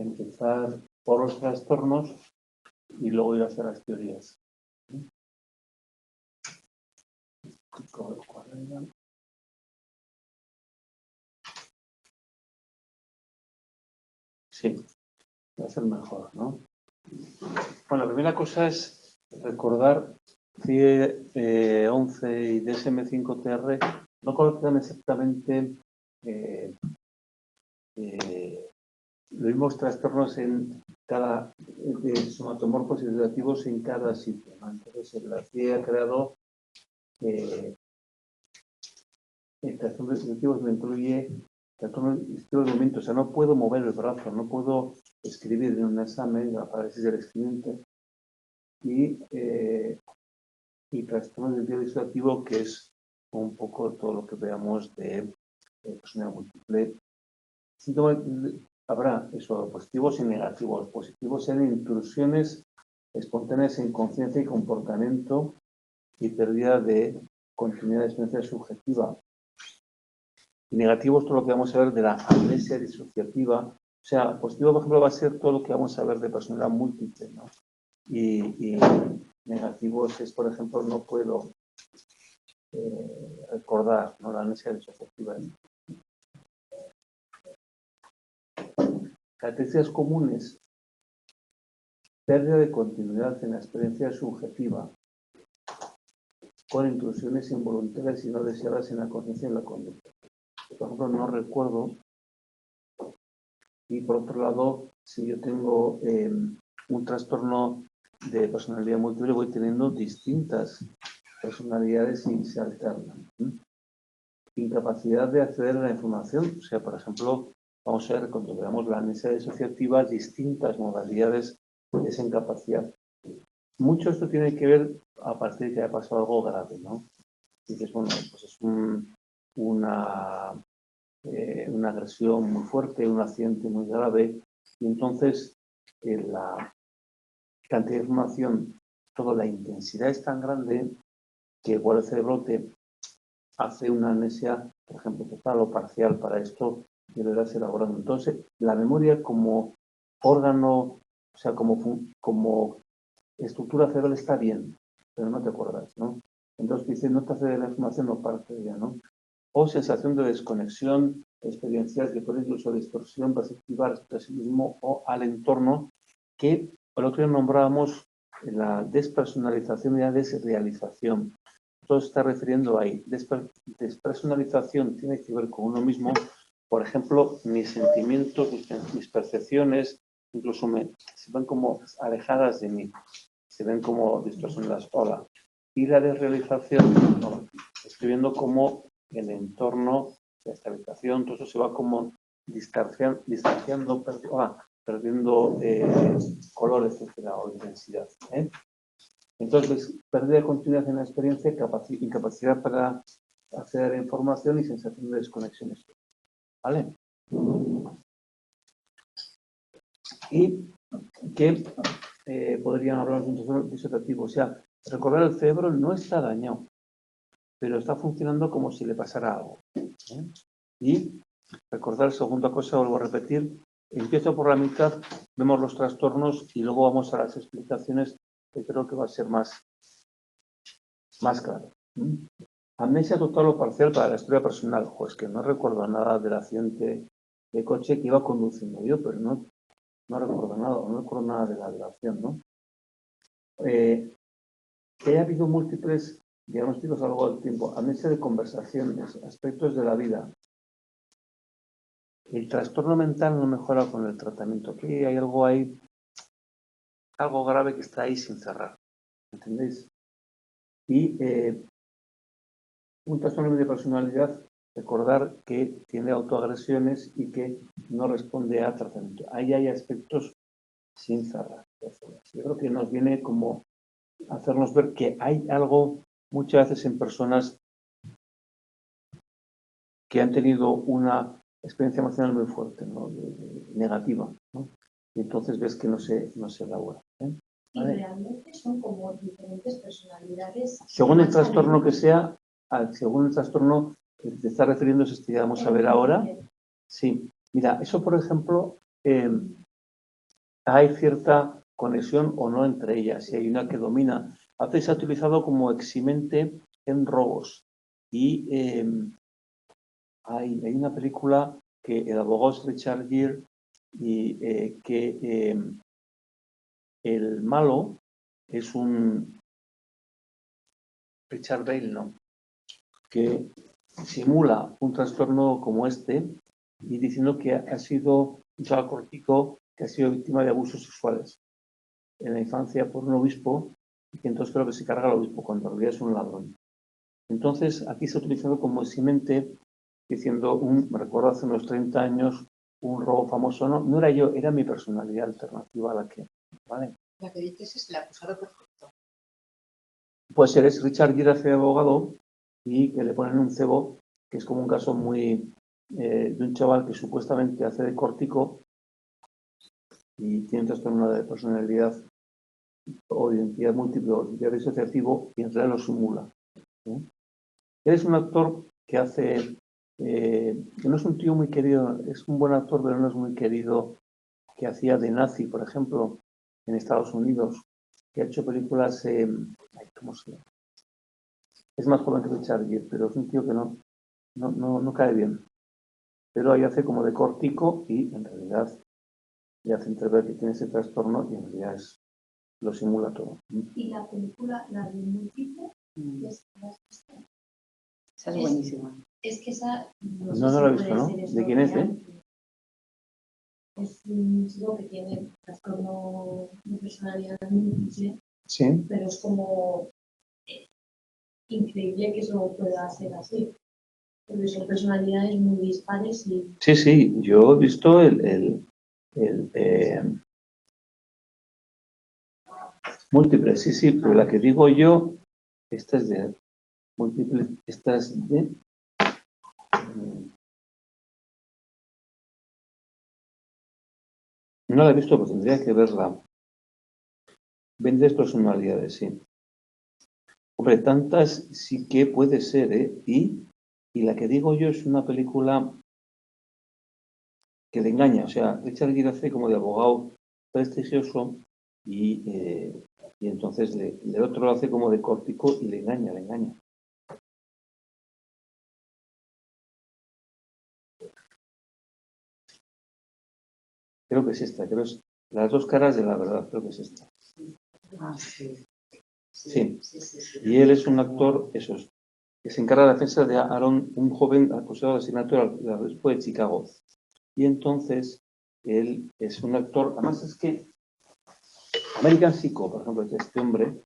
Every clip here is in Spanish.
empezar por los trastornos y luego ir hacia las teorías. Sí, va a ser mejor, ¿no? Bueno, la primera cosa es recordar CIE 11 y DSM-5-TR no conocen exactamente los mismos trastornos en cada somatomorfos y relativos en cada sitio, ¿no? Entonces, la CIE ha creado trastornos relativos, me incluye trastornos de movimiento, o sea, no puedo mover el brazo, no puedo escribir en un examen, la parálisis del escribiente, y trastornos del día disociativo, que es un poco todo lo que veamos de personalidad múltiple. Síntomas, habrá eso, positivos y negativos. Positivos sean intrusiones espontáneas en conciencia y comportamiento y pérdida de continuidad de experiencia subjetiva. Y negativos, todo lo que vamos a ver de la amnesia disociativa. O sea, positivo, por ejemplo, va a ser todo lo que vamos a ver de personalidad múltiple, ¿no? Y negativos es, por ejemplo, no puedo recordar, ¿no? La amnesia disociativa. Características comunes: pérdida de continuidad en la experiencia subjetiva, con intrusiones involuntarias y no deseadas en la conciencia y en la conducta. Por ejemplo, no recuerdo. Y por otro lado, si yo tengo un trastorno de personalidad múltiple, voy teniendo distintas personalidades y se alternan. Incapacidad de acceder a la información. O sea, por ejemplo, vamos a ver, cuando veamos la amnesia disociativa, distintas modalidades de esa incapacidad. Mucho esto tiene que ver a partir de que haya pasado algo grave, ¿no? Dices, bueno, pues es una agresión muy fuerte, un accidente muy grave, y entonces la cantidad de información, toda la intensidad es tan grande que igual el cerebro te hace una amnesia, por ejemplo, total o parcial. Para esto deberás elaborando. Entonces, la memoria como órgano, o sea, como estructura cerebral está bien, pero no te acuerdas, ¿no? Entonces dice, no te hace de la información, no parte de ella, ¿no? O sensación de desconexión, experiencias que pueden incluso distorsión perceptiva respecto a sí mismo o al entorno, que el otro día nombrábamos la despersonalización y la desrealización. Todo se está refiriendo ahí. Despersonalización tiene que ver con uno mismo. Por ejemplo, mis sentimientos, mis percepciones, incluso se ven como alejadas de mí, se ven como distorsionadas. Hola. Y la desrealización, no, estoy viendo como el entorno, la estabilización, todo eso se va como distanciando, perdiendo color, etcétera, o intensidad. Entonces, pérdida de continuidad en la experiencia, incapacidad para acceder a la información y sensación de desconexión. ¿Vale? Y que podrían hablar de un trastorno disociativo. O sea, recordar, el cerebro no está dañado, pero está funcionando como si le pasara algo. Y recordar, segunda cosa, vuelvo a repetir, empiezo por la mitad, vemos los trastornos y luego vamos a las explicaciones, que creo que va a ser más claro. Amnesia total o parcial para la historia personal. Es que no recuerdo nada del accidente de coche que iba conduciendo yo, pero no recuerdo nada, no recuerdo nada de la violación, ¿no? Que haya habido múltiples diagnósticos a lo largo del tiempo, amnesia de conversaciones, aspectos de la vida. El trastorno mental no mejora con el tratamiento. Aquí hay algo grave que está ahí sin cerrar. ¿Entendéis? Y un trastorno de personalidad, recordar que tiene autoagresiones y que no responde a tratamiento. Ahí hay aspectos sin cerrar. Yo creo que nos viene como hacernos ver que hay algo muchas veces en personas que han tenido una experiencia emocional muy fuerte, ¿no? Negativa, ¿no? Y entonces ves que no se elabora. Y realmente son como diferentes personalidades. Según el trastorno que sea, según el trastorno que te está refiriendo, es este que vamos a ver ahora. Sí, mira, eso por ejemplo, hay cierta conexión o no entre ellas, y hay una que domina. A veces se ha utilizado como eximente en robos. Y hay una película que el abogado es Richard Gere y que el malo es un Richard Bale, ¿no? Que simula un trastorno como este y diciendo que ha sido un chaval cortico que ha sido víctima de abusos sexuales en la infancia por un obispo y que entonces creo que se carga al obispo cuando en realidad es un ladrón. Entonces aquí se ha utilizado como eximente diciendo, me recuerdo hace unos 30 años, un robo famoso. No, no era yo, era mi personalidad alternativa a la que, ¿vale? La que dices es el acusado perfecto. Pues eres Richard Gere hace de abogado y que le ponen un cebo, que es como un caso muy de un chaval que supuestamente hace de cortico y tiene un trastorno de personalidad o identidad múltiple o identidad disociativo y en realidad lo simula. ¿Sí? Eres un actor que hace, que no es un tío muy querido, es un buen actor, pero no es muy querido, que hacía de nazi, por ejemplo, en Estados Unidos, que ha hecho películas, ¿cómo se llama? Es más joven que Richard Gere, pero es un tío que no cae bien. Pero ahí hace como de cortico y en realidad le hace entrever que tiene ese trastorno y en realidad lo simula todo. Y la película, la de múltiple, Esa es buenísima. es que esa No la he visto, ¿no? ¿De quién es, Es un chico que tiene trastorno de personalidad múltiple, Sí. pero es como increíble que eso pueda ser así. Porque son personalidades muy dispares y... Sí, yo he visto múltiple, sí, pero la que digo yo, esta es de múltiple, esta es de... No la he visto, pero tendría que verla. 20 personalidades, sí. Hombre, tantas sí que puede ser, ¿eh? Y la que digo yo es una película que le engaña. O sea, Richard Gere hace como de abogado prestigioso y entonces el otro lo hace como de cortico y le engaña. Creo que es esta, creo que es las dos caras de la verdad, creo que es esta. Sí. Y él es un actor, que se encarga de la defensa de Aaron, un joven acusado de asesinato del obispo de Chicago. Y entonces él es un actor, además es que American Psycho, por ejemplo, es este hombre,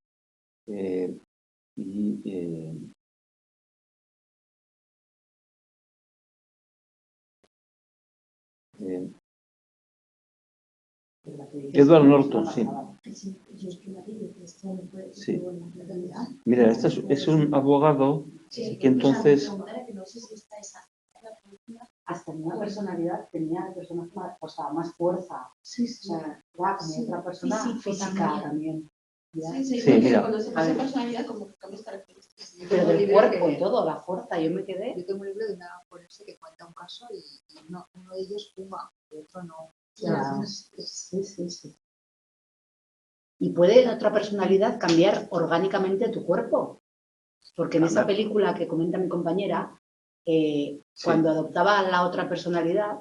Edward Norton, sí. Sí. Mira, este es un abogado que entonces... Hasta en una personalidad tenía el personaje más fuerza. Sí. O sea, era como otra persona física también. Sí, mira. Cuando se pasa personalidad, como que cambias características. Pero del cuerpo y todo, la fuerza, yo me quedé. Yo tengo un libro de una forense que cuenta un caso y uno de ellos fuma, el otro no. Claro. Sí. Y puede otra personalidad cambiar orgánicamente tu cuerpo. Porque en esa película que comenta mi compañera, cuando adoptaba la otra personalidad,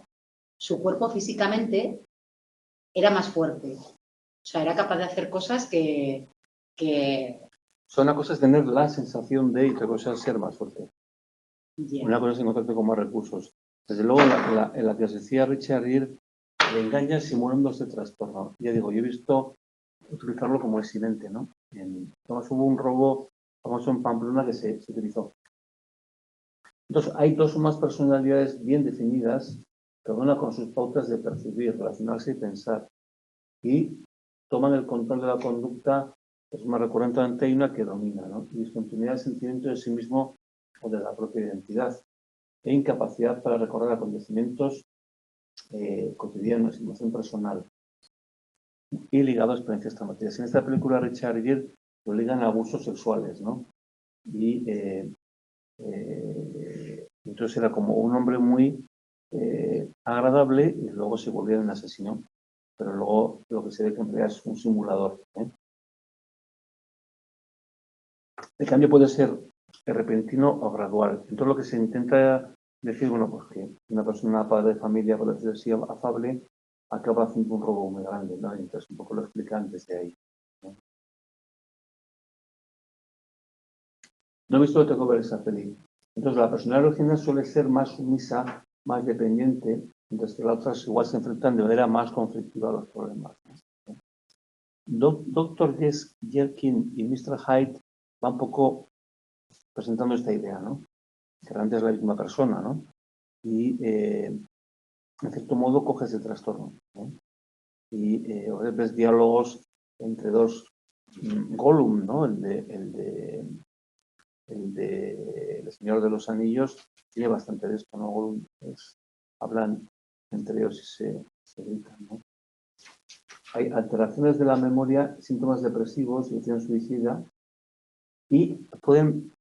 su cuerpo físicamente era más fuerte. O sea, era capaz de hacer cosas que... Una cosa es tener la sensación de y otra cosa es ser más fuerte. Yeah. Una cosa es encontrarte con más recursos. Desde luego, en la que os decía Richard Gere, le engaña simulando este trastorno. Ya digo, yo he visto utilizarlo como eximente, ¿no? Además hubo un robo famoso en Pamplona que se utilizó. Entonces, hay dos o más personalidades bien definidas, cada una con sus pautas de percibir, relacionarse y pensar. Y toman el control de la conducta, es más recurrentemente hay una que domina, ¿no? Discontinuidad del sentimiento de sí mismo o de la propia identidad e incapacidad para recordar acontecimientos cotidianos, emoción personal y ligado a experiencias traumáticas. En esta película Richard Gere lo ligan a abusos sexuales, ¿no? Y entonces era como un hombre muy agradable y luego se volvió un asesino. pero luego lo que se ve que en realidad es un simulador. El cambio puede ser repentino o gradual. Entonces lo que se intenta decir, bueno, pues que una persona, padre de familia, por decirlo así, afable, acaba haciendo un robo muy grande, ¿no? Entonces un poco lo explican desde ahí, ¿no? No he visto, tengo que ver esa peli. Entonces la personalidad original suele ser más sumisa, más dependiente, mientras que las otras igual se enfrentan de manera más conflictiva a los problemas, ¿no? Dr. Jekyll y Mr. Hyde van un poco presentando esta idea, ¿no? Que realmente es la misma persona, ¿no? Y en cierto modo coge ese trastorno, ¿no? Y ves diálogos entre dos Gollum, ¿no? El Señor de los Anillos tiene bastante de esto, ¿no? Gollum, pues, hablan entre ellos y se gritan, ¿no? Hay alteraciones de la memoria, síntomas depresivos, intención suicida y pueden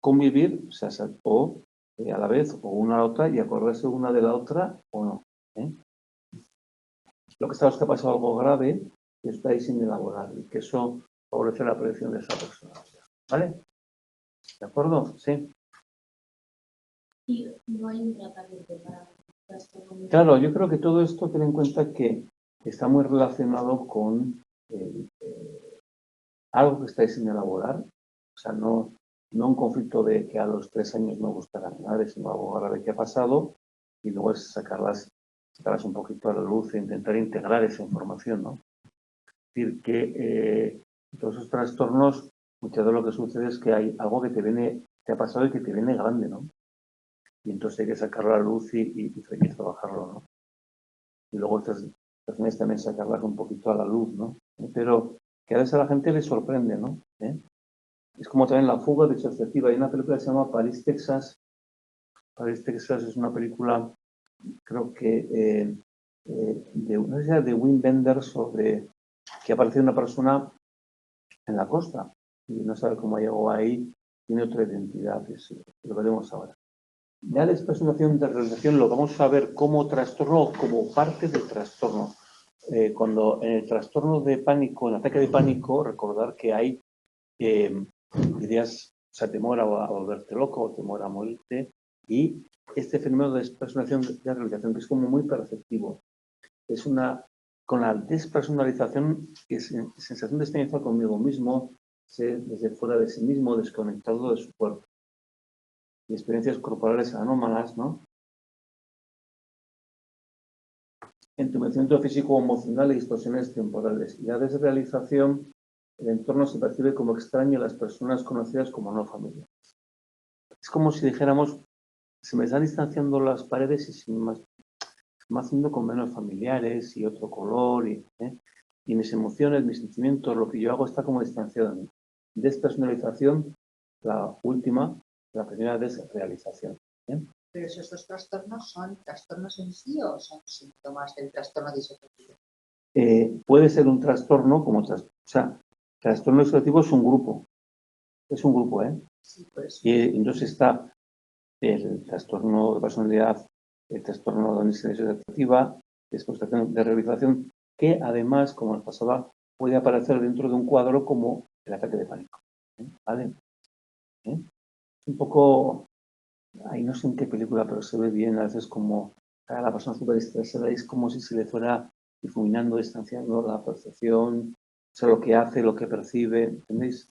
convivir, o sea, a la vez o una a la otra y acordarse una de la otra o no, ¿eh? Lo que sabes que ha pasado algo grave y estáis sin elaborar y que eso favorece la predicción de esa persona. ¿Vale? ¿De acuerdo? Sí. Y no hay un tratamiento para trastorno. Claro, yo creo que todo esto ten en cuenta que está muy relacionado con algo que estáis sin elaborar. O sea, no un conflicto de que a los 3 años no gustará nada, sino algo grave que ha pasado y luego es sacarlas un poquito a la luz e intentar integrar esa información, ¿no? Es decir, que todos esos trastornos, muchas veces lo que sucede es que hay algo que te ha pasado y que te viene grande, ¿no? Y entonces hay que sacarlo a la luz y trabajarlo, ¿no? Y luego estas situaciones también sacarlas un poquito a la luz, ¿no? Pero que a veces a la gente le sorprende, ¿no? Es como también La fuga disociativa. Hay una película que se llama París, Texas. París, Texas es una película, creo que no sé si era de Wim Wenders, sobre que aparece una persona en la costa y no sabe cómo llegó ahí, tiene otra identidad, lo veremos ahora. Ya la experimentación de realización lo vamos a ver como trastorno o como parte del trastorno. Cuando en el trastorno de pánico, en el ataque de pánico, recordar que hay ideas, o sea, temor a volverte loco o temor a morirte, y este fenómeno de despersonalización de realización, que es como muy perceptivo. Es con la despersonalización, es sensación de experiencia conmigo mismo, ser desde fuera de sí mismo, desconectado de su cuerpo. Y experiencias corporales anómalas, ¿no? Entumecimiento físico o emocional y distorsiones temporales. Y la desrealización, el entorno se percibe como extraño y las personas conocidas como no familiares. Es como si dijéramos, se me están distanciando las paredes y se me haciendo con menos familiares y otro color y mis emociones, mis sentimientos, lo que yo hago está como distanciado de mí. Despersonalización, la última, la primera desrealización. Pero esos dos trastornos son trastornos en sí o son síntomas del trastorno disociativo. Puede ser un trastorno como trastorno disociativo es un grupo, Sí, pues. Y entonces está el trastorno de personalidad, el trastorno de disociativa, después de rehabilitación, que además, como nos pasaba, puede aparecer dentro de un cuadro como el ataque de pánico. ¿Vale? Es un poco, ahí no sé en qué película, pero se ve bien, a veces como a la persona súper estresada, es como si se le fuera difuminando, distanciando la percepción, o sea, lo que hace, lo que percibe, ¿entendéis?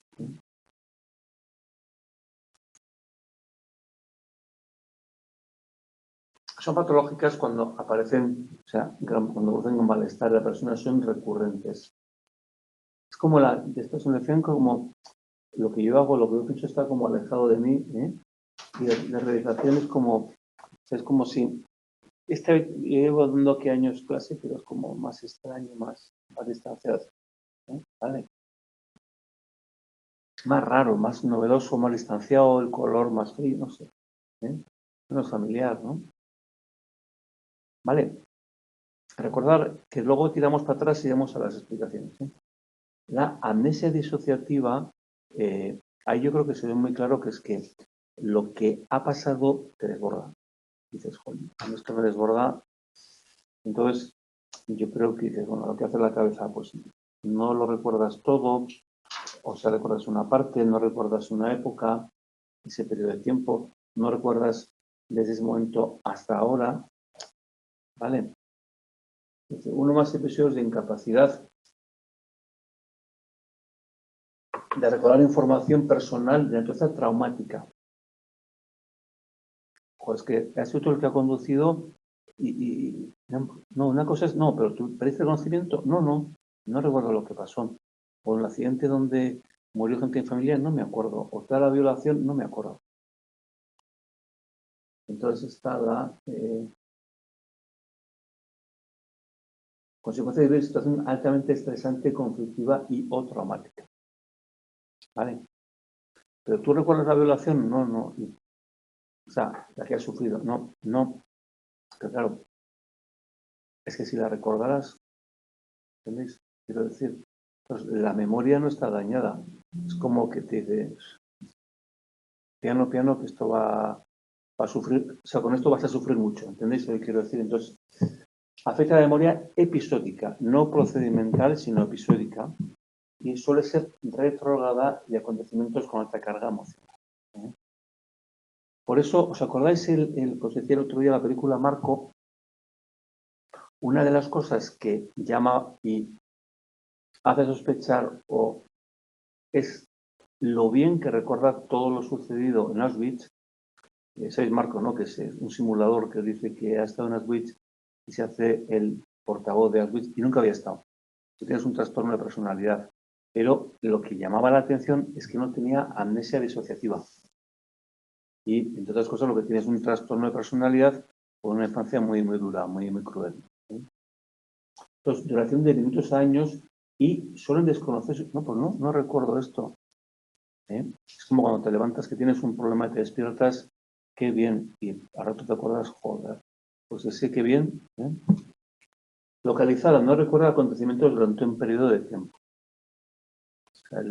Son patológicas cuando aparecen, o sea, cuando producen un malestar de la persona, son recurrentes. Es como la despersonalización, como lo que yo hago, lo que yo pienso está como alejado de mí, y la realización es como si llevo dando aquí años clase, pero es como más extraño, más distanciado, ¿vale? Más raro, más novedoso, más distanciado, el color más frío, no sé, menos familiar, ¿no? Vale. Recordar que luego tiramos para atrás y iremos a las explicaciones. La amnesia disociativa, ahí yo creo que se ve muy claro que es que lo que ha pasado te desborda. Dices, joder, esto me desborda. Entonces, yo creo que dices, bueno, lo que hace la cabeza, pues no lo recuerdas todo, o sea, recuerdas una parte, no recuerdas una época, ese periodo de tiempo, no recuerdas desde ese momento hasta ahora, ¿vale? Dice, uno más episodios de incapacidad de recordar información personal de naturaleza traumática. O es que ha sido tú el que ha conducido no, una cosa es, no, pero tú perdiste el conocimiento, no recuerdo lo que pasó. O el accidente donde murió gente en familia, no me acuerdo. O toda la violación, no me acuerdo. Entonces está la consecuencia de vivir situación altamente estresante, conflictiva y o traumática. ¿Vale? Pero tú recuerdas la violación, no. O sea, la que has sufrido, no. Pero claro, es que si la recordaras, ¿entendéis? Quiero decir, pues la memoria no está dañada. Es como que te dices, piano, que esto va a sufrir, o sea, con esto vas a sufrir mucho, ¿entendéis lo que quiero decir? Entonces, afecta a la memoria episódica, no procedimental, sino episódica, y suele ser retrograda de acontecimientos con alta carga emocional. Por eso, ¿os acordáis que os decía el otro día la película Marco? Una de las cosas que llama y hace sospechar o es lo bien que recuerda todo lo sucedido en Auschwitz. Sabéis Marco, ¿no? Que es un simulador que dice que ha estado en Auschwitz y se hace el portavoz de Auschwitz y nunca había estado. Tú tienes un trastorno de personalidad. Pero lo que llamaba la atención es que no tenía amnesia disociativa. Y, entre otras cosas, lo que tiene es un trastorno de personalidad con una infancia muy, muy dura, muy, muy cruel. Entonces, duración de minutos a años y suelen desconocer, no, pues no recuerdo esto. Es como cuando te levantas que tienes un problema y te despiertas, qué bien, y al rato te acuerdas, joder, pues ese qué bien. Localizada, no recuerda acontecimientos durante un periodo de tiempo. O sea,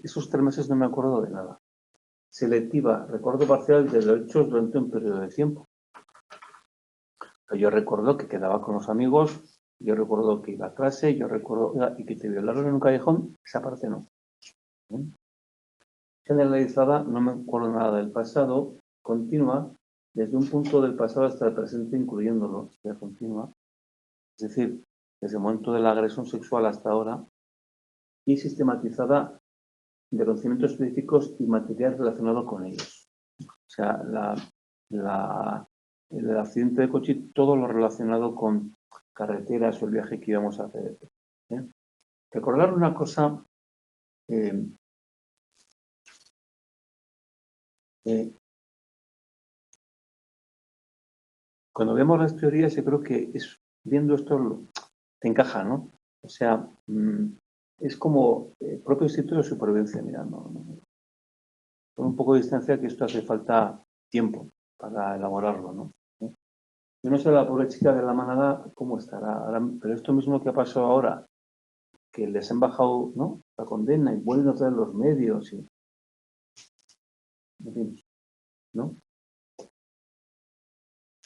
esos 3 meses no me acuerdo de nada. Selectiva, recuerdo parcial de los hechos durante un periodo de tiempo. Yo recuerdo que quedaba con los amigos, yo recuerdo que iba a clase, yo recuerdo y que te violaron en un callejón, esa parte no. Generalizada, no me acuerdo nada del pasado, continua, desde un punto del pasado hasta el presente, incluyéndolo, ya continua, es decir, desde el momento de la agresión sexual hasta ahora, y sistematizada de conocimientos específicos y material relacionado con ellos. O sea, el accidente de coche, todo lo relacionado con carreteras o el viaje que íbamos a hacer. Recordar una cosa, cuando vemos las teorías, yo creo que viendo esto te encaja, ¿no? O sea, es como el propio instinto de supervivencia, mira, con un poco de distancia que esto hace falta tiempo para elaborarlo, ¿no? Yo no sé la pobre chica de la manada cómo estará, ahora, pero esto mismo que ha pasado ahora, que les han bajado, ¿no?, la condena y vuelven a traer los medios y, en fin, ¿no?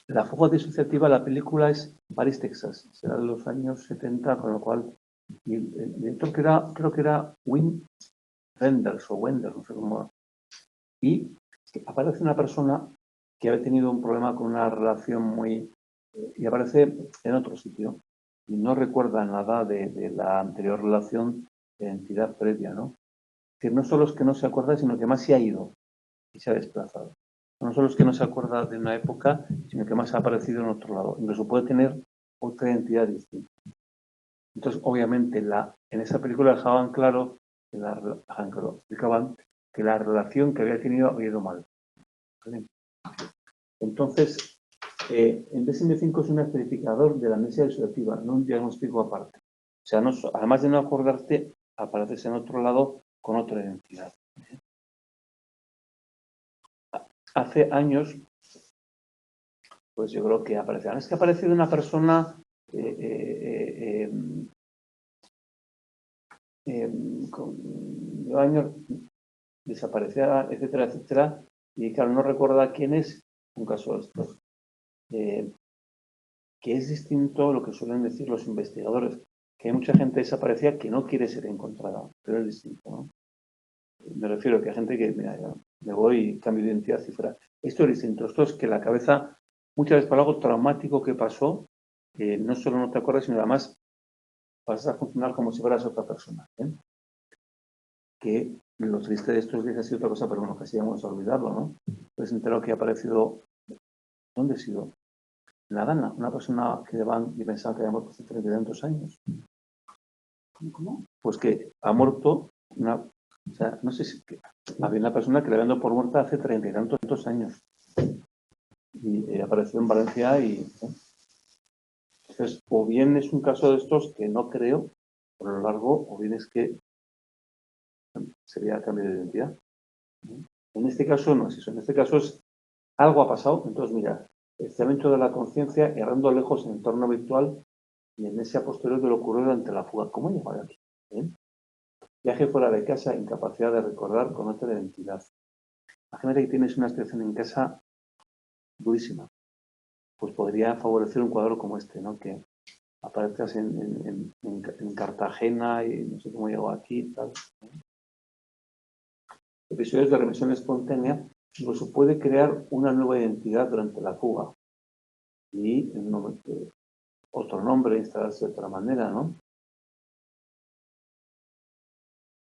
La fuga disociativa, la película es París, Texas, será de los años 70, con lo cual y el director creo que era Wim Wenders o Wenders, no sé cómo. Y aparece una persona que había tenido un problema con una relación muy... y aparece en otro sitio y no recuerda nada de la anterior relación de entidad previa, ¿no? Es decir, no solo es que no se acuerda, sino que más se ha ido y se ha desplazado. No solo es que no se acuerda de una época, sino que más ha aparecido en otro lado. Incluso puede tener otra identidad distinta. Entonces, obviamente, en esa película dejaban claro, explicaban que la relación que había tenido había ido mal. ¿Vale? Entonces, el DSM-5 es un especificador de la amnesia disociativa, no un diagnóstico aparte. O sea, además de no acordarte, apareces en otro lado con otra identidad. Hace años, pues yo creo que aparecían. Es que ha aparecido una persona con años desaparecía, etcétera, etcétera, y claro, no recuerda quién es, un caso de estos. que es distinto a lo que suelen decir los investigadores, que hay mucha gente desaparecida que no quiere ser encontrada, pero es distinto, ¿no? Me refiero a que hay gente que, mira, ya me voy y cambio de identidad y fuera. Esto es distinto. Esto es que la cabeza, muchas veces por algo traumático que pasó, no solo no te acuerdas, sino además vas a funcionar como si fueras otra persona. Que lo triste de estos días ha sido otra cosa, pero bueno, casi vamos a olvidarlo, ¿no? Pues entero que ha aparecido, ¿dónde ha sido? En La Dana, una persona que van y pensaba que había muerto hace 30 y tantos años. ¿Cómo? Pues que ha muerto o sea, no sé si había una persona que le habían dado por muerta hace 30 y tantos años. Y apareció en Valencia y... Entonces, o bien es un caso de estos que no creo por lo largo, o bien es que sería cambio de identidad. En este caso no es eso. En este caso es algo ha pasado. Entonces, mira, el cemento de la conciencia errando lejos en el entorno virtual y en ese posterior que le ocurrió durante la fuga. ¿Cómo llegó aquí? Viaje fuera de casa, incapacidad de recordar, conocer la identidad. Imagínate que tienes una situación en casa durísima. Pues podría favorecer un cuadro como este, ¿no? Que aparezcas en Cartagena y no sé cómo llegó aquí y tal. Episodios de remisión espontánea, incluso puede crear una nueva identidad durante la fuga y otro nombre, instalarse de otra manera, ¿no?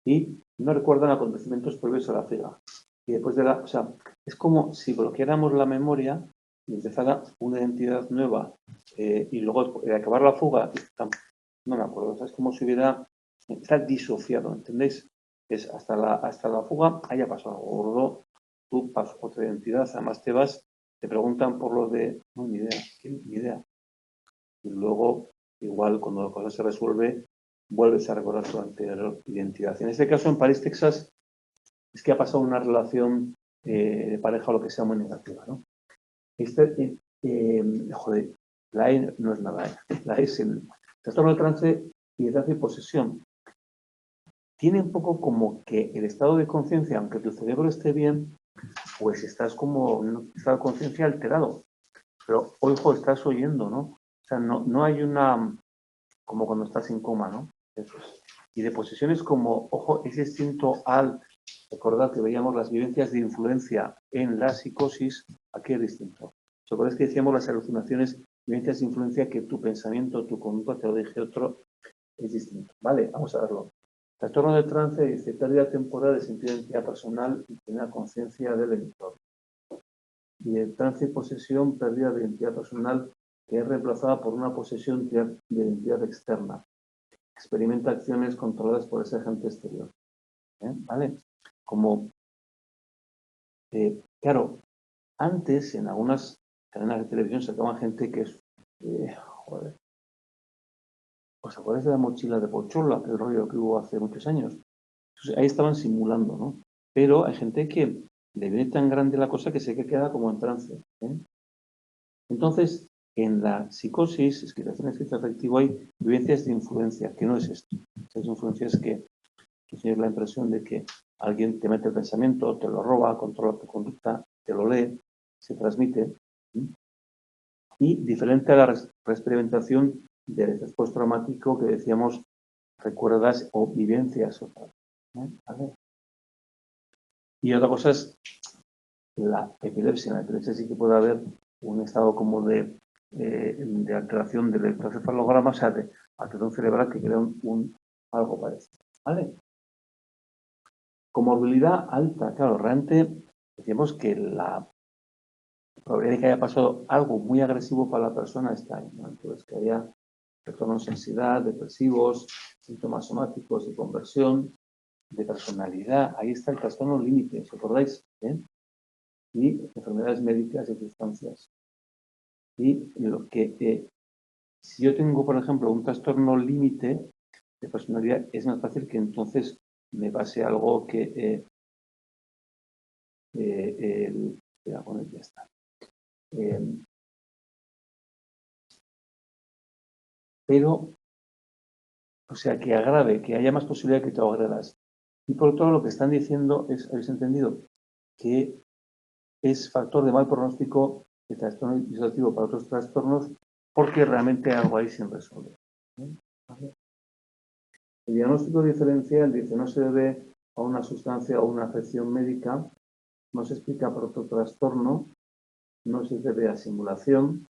Y no recuerdan acontecimientos previos a la fuga. Y después o sea, es como si bloqueáramos la memoria y empezara una identidad nueva y luego de acabar la fuga, no me acuerdo, o sea, es como si está disociado, ¿entendéis? Es hasta la fuga haya pasado algo gordo, tú pasas otra identidad, además te preguntan por lo de, no, ni idea, ni idea. Y luego, igual, cuando la cosa se resuelve, vuelves a recordar tu anterior identidad. En este caso, en París, Texas, es que ha pasado una relación de pareja o lo que sea muy negativa, ¿no? Joder, la E no es nada, la E es el trastorno de trance, identidad y posesión. Tiene un poco como que el estado de conciencia, aunque tu cerebro esté bien, pues estás como en un estado de conciencia alterado. Pero, ojo, estás oyendo, ¿no? O sea, no hay como cuando estás en coma, ¿no? Eso es. Y de posesión es como, ojo, es distinto al, recordad que veíamos las vivencias de influencia en la psicosis, aquí es distinto. ¿Os acordáis que decíamos las alucinaciones, vivencias de influencia que tu pensamiento, tu conducta, te lo dije otro, es distinto? Vale, vamos a verlo. Trastorno de trance dice pérdida temporal de sentido de identidad personal y plena conciencia del entorno. Y el trance y posesión, pérdida de identidad personal que es reemplazada por una posesión de identidad externa. Experimenta acciones controladas por ese agente exterior. ¿Vale? Como, claro, antes en algunas cadenas de televisión sacaban gente que es, joder, ¿os acordáis de la mochila de Pochola, el rollo que hubo hace muchos años? Entonces, ahí estaban simulando, ¿no? Pero hay gente que le viene tan grande la cosa que se queda como en trance. Entonces, en la psicosis, esquizofrenia esquizoafectivo, hay vivencias de influencia, que no es esto. Esas influencias que tienes la impresión de que alguien te mete el pensamiento, te lo roba, controla tu conducta, te lo lee, se transmite. Y diferente a la reexperimentación del estrés postraumático que decíamos, recuerdas o vivencias. ¿Vale? Y otra cosa es la epilepsia. En la epilepsia sí que puede haber un estado como de alteración del electroencefalograma, o sea, de alteración cerebral que crea algo parecido. ¿Vale? Comorbilidad alta, claro, realmente decimos que la probabilidad de que haya pasado algo muy agresivo para la persona está ahí, ¿no? Entonces, que haya trastornos de ansiedad, depresivos, síntomas somáticos de conversión, de personalidad, ahí está el trastorno límite, ¿os acordáis? Y enfermedades médicas y sustancias. Y lo que, si yo tengo, por ejemplo, un trastorno límite de personalidad, es más fácil que entonces me pase algo que ya está. Pero, o sea, que agrave, que haya más posibilidad de que te agredas. Y por otro lado, lo que están diciendo es, ¿habéis entendido? Que es factor de mal pronóstico el trastorno disociativo para otros trastornos porque realmente algo ahí sin resolver. ¿Vale? El diagnóstico diferencial dice no se debe a una sustancia o una afección médica, no se explica por otro trastorno, no se debe a simulación.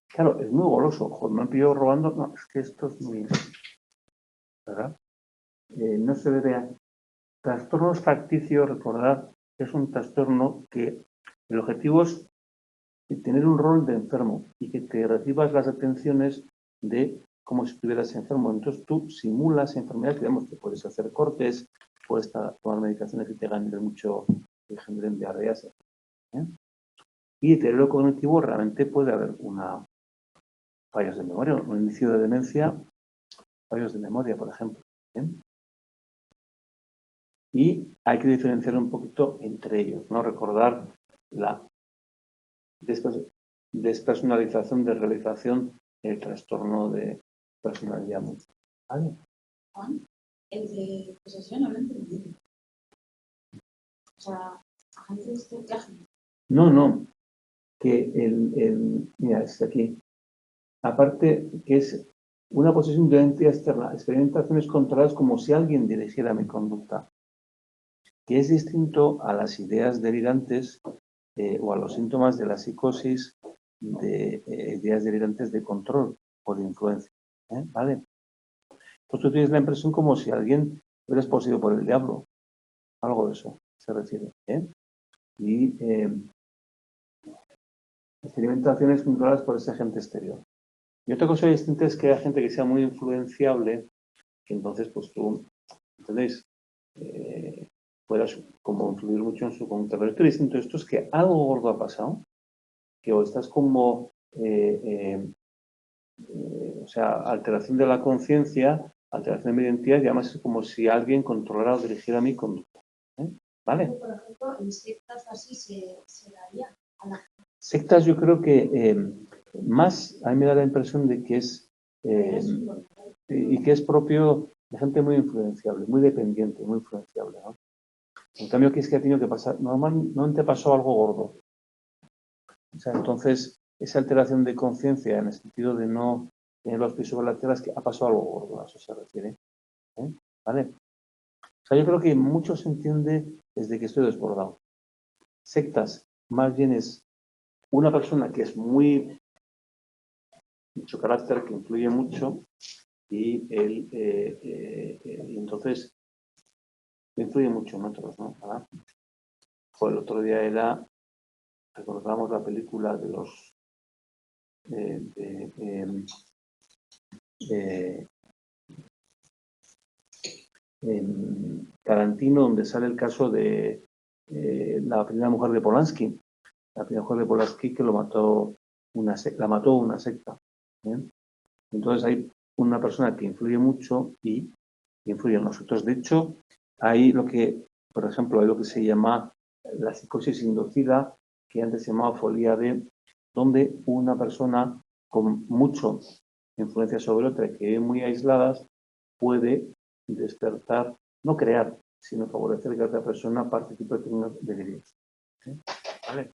Claro, es muy goloso. Joder, me han pillado robando. No, es que esto es muy... ¿verdad? No se debe a trastornos facticios. Recordar que es un trastorno que el objetivo es tener un rol de enfermo y que te recibas las atenciones de como si estuvieras enfermo. Entonces tú simulas enfermedades, digamos que puedes hacer cortes, puedes tomar medicaciones que te generen mucho, que generen diarreas. ¿Eh? Y deterioro cognitivo realmente puede haber fallos de memoria, un inicio de demencia, fallos de memoria, por ejemplo. ¿Eh? Y hay que diferenciar un poquito entre ellos, ¿no? Recordar la despersonalización de realización del trastorno de personalidad múltiple. ¿Vale? Juan, el de posesión no lo he entendido. O sea, agente de espionaje. No, que mira, es aquí. Aparte que es una posesión de una entidad externa, experimentaciones controladas como si alguien dirigiera mi conducta, que es distinto a las ideas delirantes o a los síntomas de la psicosis de ideas delirantes de control o de influencia. ¿Vale? Pues tú tienes la impresión como si alguien fuera poseído por el diablo. Algo de eso se refiere. Y experimentaciones controladas por ese agente exterior. Y otra cosa distinta es que hay gente que sea muy influenciable, que entonces pues tú, ¿entendéis? Puedas como influir mucho en su conducta. Pero esto es distinto. Esto es que algo gordo ha pasado, que o estás como, o sea, alteración de la conciencia, alteración de mi identidad, y además es como si alguien controlara o dirigiera mi conducta. ¿Vale? Por ejemplo, en sectas así se daría a la Sectas yo creo que más, a mí me da la impresión de que es, y que es propio de gente muy influenciable, muy dependiente, muy influenciable, ¿no? En cambio, aquí es que ha tenido que pasar, normalmente pasó algo gordo. O sea, entonces, esa alteración de conciencia en el sentido de no tener los pies sobre la tierra es que ha pasado algo gordo, a eso se refiere. ¿Vale? O sea, yo creo que mucho se entiende desde que estoy desbordado. Sectas, más bien es una persona que es mucho carácter, que influye mucho, y él, entonces, influye mucho en otros, ¿no? ¿Verdad? Pues el otro día recordamos la película de los Tarantino, donde sale el caso de la primera mujer de Polanski. La primera mujer de Polanski que la mató una secta. Entonces hay una persona que influye mucho y influye en nosotros. De hecho, hay por ejemplo, hay lo que se llama la psicosis inducida, que antes se llamaba folía B, donde una persona con mucho influencia sobre otra, que vive muy aisladas, puede despertar, no crear, sino favorecer que otra persona participe de unos delirios. ¿Vale?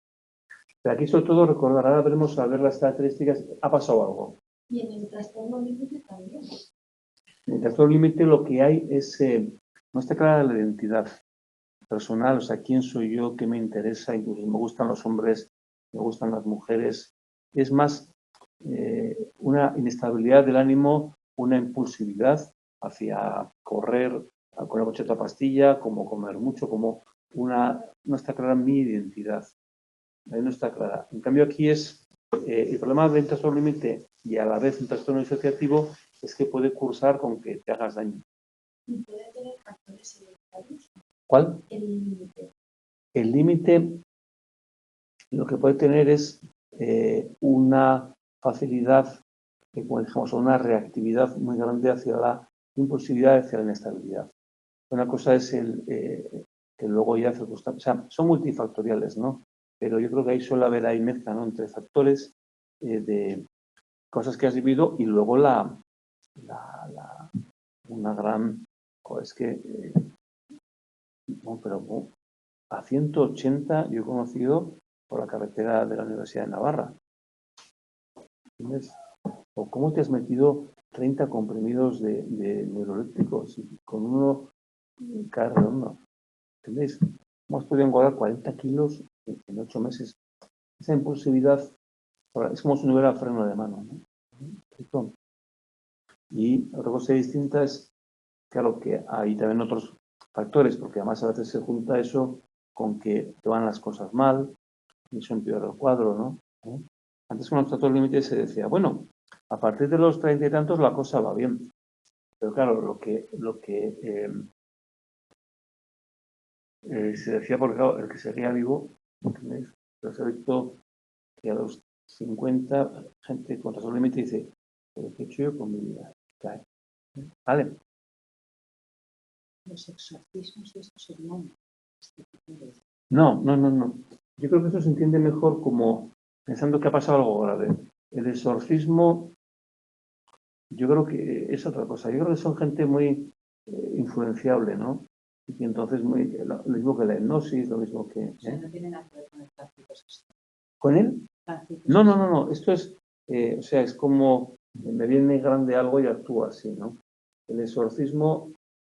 Pero aquí sobre todo recordar, ahora veremos a ver las características, ha pasado algo. Y en el trastorno límite también. En el trastorno límite lo que hay es, no está clara la identidad personal, o sea, quién soy yo, qué me interesa, incluso me gustan los hombres, me gustan las mujeres. Es más una inestabilidad del ánimo, una impulsividad hacia correr con la cocheta pastilla, como comer mucho, como no está clara mi identidad. No está clara. En cambio aquí es, el problema del trastorno límite y a la vez un trastorno disociativo es que puede cursar con que te hagas daño. Y puede tener factores hereditarios. ¿Cuál? El límite. El límite lo que puede tener es una facilidad, como dijimos, una reactividad muy grande hacia la impulsividad, hacia la inestabilidad. Una cosa es que luego ya circunstancias, o sea, son multifactoriales, ¿no? Pero yo creo que ahí suele haber ahí mezcla, ¿no? Entre factores de cosas que has vivido y luego una gran, es que, no, pero a 180 yo he conocido por la carretera de la Universidad de Navarra. ¿Entiendes? O cómo te has metido 30 comprimidos de neurolépticos y con uno cada redondo. ¿Entendéis? ¿Cómo has podido engordar 40 kilos en 8 meses? Esa impulsividad es como si no hubiera freno de mano, ¿no? Y otra cosa distinta es, claro, que hay también otros factores, porque además a veces se junta eso con que te van las cosas mal y eso empeora el cuadro, ¿no? Antes cuando trató el límite se decía, bueno, a partir de los 30 y tantos la cosa va bien. Pero claro, lo que se decía, porque claro, el que seguía vivo, ¿entendéis? Pero se ha visto que a los 50 gente con trastorno límite dice, pero qué he hecho yo con mi vida. Cae. ¿Vale? Los exorcismos y esto serían este tipo de... No. Yo creo que eso se entiende mejor como pensando que ha pasado algo grave. El exorcismo, yo creo que es otra cosa. Yo creo que son gente muy influenciable, ¿no? Y entonces lo mismo que la hipnosis, lo mismo que... O sea, no tiene nada que ver con el tráfico sexual. ¿Con él? No. Esto es, o sea, es como me viene grande algo y actúa así, ¿no? El exorcismo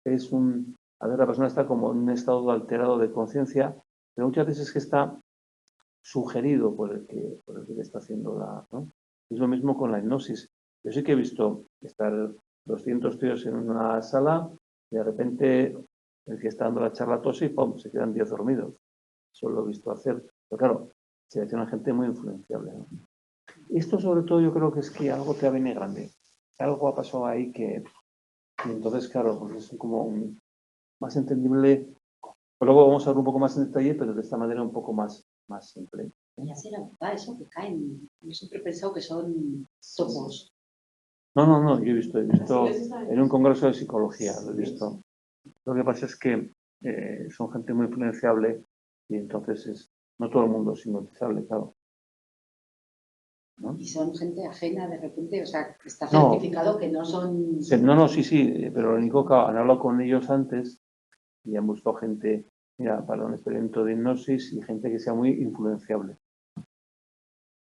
es a ver, la persona está como en un estado alterado de conciencia, pero muchas veces es que está sugerido por el que le está haciendo ¿no? Es lo mismo con la hipnosis. Yo sí que he visto estar 200 tíos en una sala y de repente el que está dando la charla tose y ¡pum! Se quedan 10 dormidos. Eso lo he visto hacer. Pero claro, selecciona gente muy influenciable, ¿no? Esto sobre todo yo creo que es que algo te viene grande. Algo ha pasado ahí que... Y entonces, claro, pues es como más entendible. Luego vamos a ver un poco más en detalle, pero de esta manera un poco más simple. Ya será verdad eso, que caen. Yo siempre he pensado que son topos. No, yo he visto en un congreso de psicología, lo he visto. Lo que pasa es que son gente muy influenciable y entonces no todo el mundo es hipnotizable, claro. ¿No? Y son gente ajena de repente, o sea, está No. certificado que no son... Sí, pero lo único que han hablado con ellos antes y han buscado gente, mira, para un experimento de hipnosis y gente que sea muy influenciable.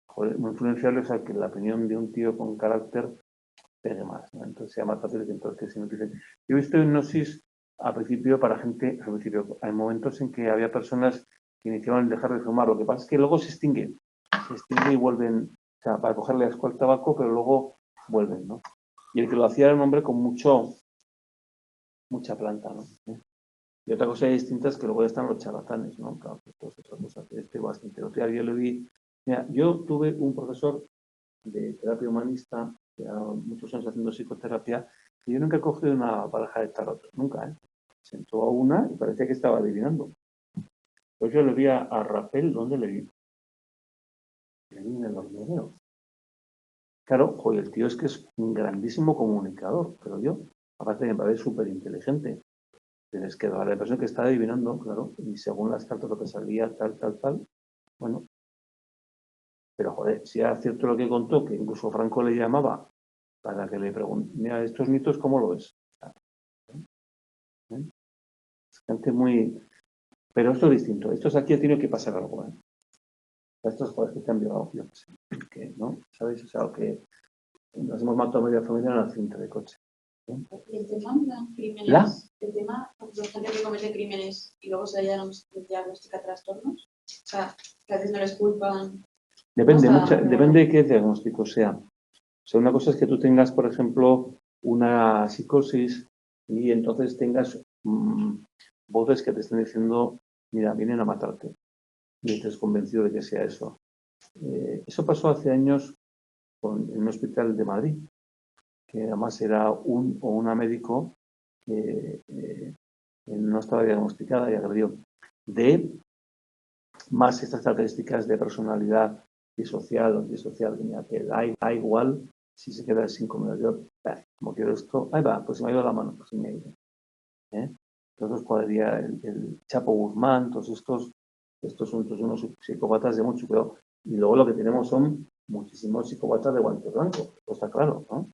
Joder, muy influenciable, o sea, que la opinión de un tío con carácter pegue más, ¿no? Entonces sea más fácil que entonces que se hipnoticen. Yo he visto hipnosis al principio para gente, al principio, hay momentos en que había personas que iniciaban dejar de fumar, lo que pasa es que luego se extingue y vuelven, o sea, para cogerle asco al tabaco, pero luego vuelven, ¿no? Y el que lo hacía era un hombre con mucha planta, ¿no? Y otra cosa distinta es que luego están los charlatanes, ¿no? Claro, esto es otra cosa que bastante. El otro día yo le vi, mira, yo tuve un profesor de terapia humanista, que llevaba muchos años haciendo psicoterapia, y yo nunca he cogido una baraja de tarot, nunca, ¿eh? Sentó a una y parecía que estaba adivinando. Pues yo le vi a Rapel, ¿dónde le vi? Le vi en el hormiguero. Claro, joder, el tío es que es un grandísimo comunicador, pero yo, aparte me parece súper inteligente. Tienes que dar la impresión que está adivinando, claro, y según las cartas lo que salía, tal, bueno. Pero joder, si era cierto lo que contó, que incluso Franco le llamaba para que le pregunte, mira, estos mitos, ¿cómo lo ves? Es gente muy... Pero esto es distinto. Estos aquí ha tenido que pasar algo, ¿eh? Estos joder que te han violado, yo qué sé. Que, ¿no? ¿Sabéis? O sea, que nos hemos matado a media familia en un accidente de coche. Y el tema de los crímenes, el tema de gente que comete crímenes y luego se diagnostica trastornos, o sea, que a veces no les culpan. Depende de qué diagnóstico sea. O sea, una cosa es que tú tengas, por ejemplo, una psicosis y entonces tengas voces que te estén diciendo, mira, vienen a matarte. Y estés convencido de que sea eso. Eso pasó hace años en un hospital de Madrid, que además era un o una médico que no estaba diagnosticada y agredió. De más estas características de personalidad disocial o antisocial, que da igual si se queda sin comer. Yo, como quiero esto, ahí va, pues se me ha ido la mano, pues se me ha ido. Entonces cuadraría el Chapo Guzmán, todos estos son unos psicópatas de mucho cuidado. Y luego lo que tenemos son muchísimos psicópatas de guante blanco, esto está claro, ¿no?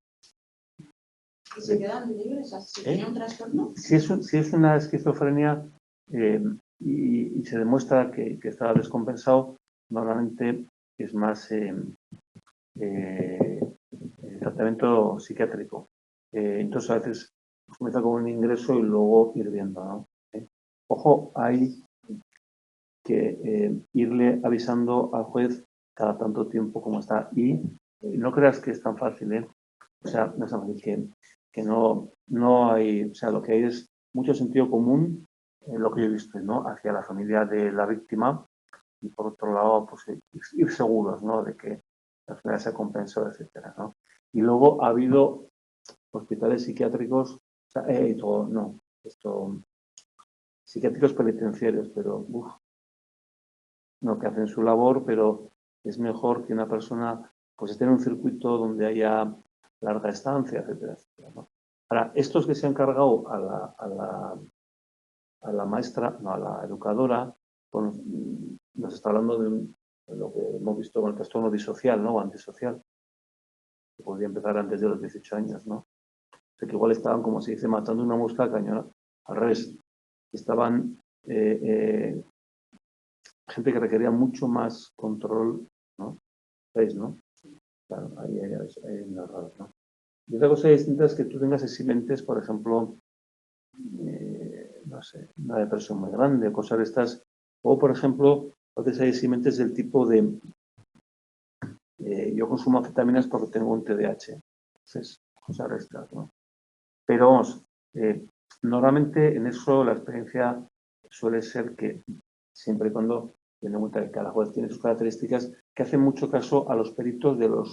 ¿Y se quedan libres? ¿Si tiene un trastorno? Si es una esquizofrenia y se demuestra que está descompensado, normalmente es más tratamiento psiquiátrico. Entonces a veces comienza con un ingreso y luego ir viendo, ¿no? Ojo, hay que irle avisando al juez cada tanto tiempo como está. Y no creas que es tan fácil, ¿eh? O sea, no es tan fácil que no hay, o sea, lo que hay es mucho sentido común, lo que yo he visto, ¿no? Hacia la familia de la víctima y por otro lado, pues ir seguros, ¿no? De que la familia se compensó, etcétera, ¿no? Y luego ha habido hospitales psiquiátricos, o sea, psiquiátricos penitenciarios, pero no, que hacen su labor, pero es mejor que una persona pues esté en un circuito donde haya larga estancia, etcétera, etcétera, ¿no? Ahora, estos que se han cargado a la maestra, no, a la educadora, pues, nos está hablando de lo que hemos visto con el trastorno disocial, ¿no? O antisocial, que podría empezar antes de los 18 años, ¿no? O sea, que igual estaban, como se dice, matando una mosca a cañón, al revés. Estaban gente que requería mucho más control, ¿no? ¿Veis, no? Claro, ahí hay un error, ¿no? Y otra cosa distinta es que tú tengas eximentes, por ejemplo, no sé, una depresión muy grande, cosas de estas, o por ejemplo, a veces hay eximentes del tipo de yo consumo anfetaminas porque tengo un TDAH, entonces, cosas de estas, ¿no? Pero vamos, normalmente en eso la experiencia suele ser que siempre y cuando teniendo en cuenta que cada juez tiene sus características, que hacen mucho caso a los peritos de lo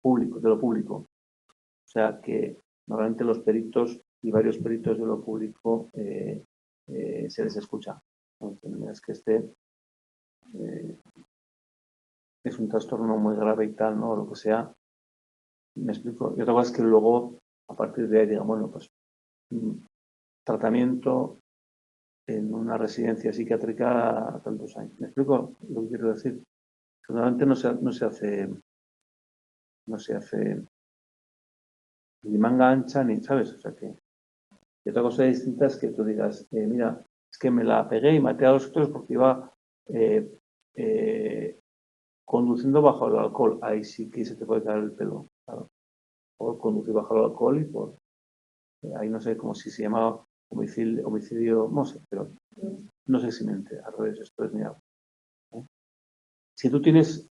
público. O sea que normalmente los peritos y varios peritos de lo público se les escucha. Entonces, es que es un trastorno muy grave y tal, ¿no? Lo que sea. Me explico. Y otra cosa es que luego, a partir de ahí, digamos, bueno, pues tratamiento en una residencia psiquiátrica a tantos años. ¿Me explico lo que quiero decir? Normalmente no se hace ni manga ancha ni, ¿sabes? O sea que y otra cosa distinta es que tú digas, mira, es que me la pegué y maté a los otros porque iba conduciendo bajo el alcohol. Ahí sí que se te puede caer el pelo, claro. O conducir bajo el alcohol y por ahí no sé cómo si se llama homicidio, no sé, pero no sé si mente, al revés, esto es mira. Si tú tienes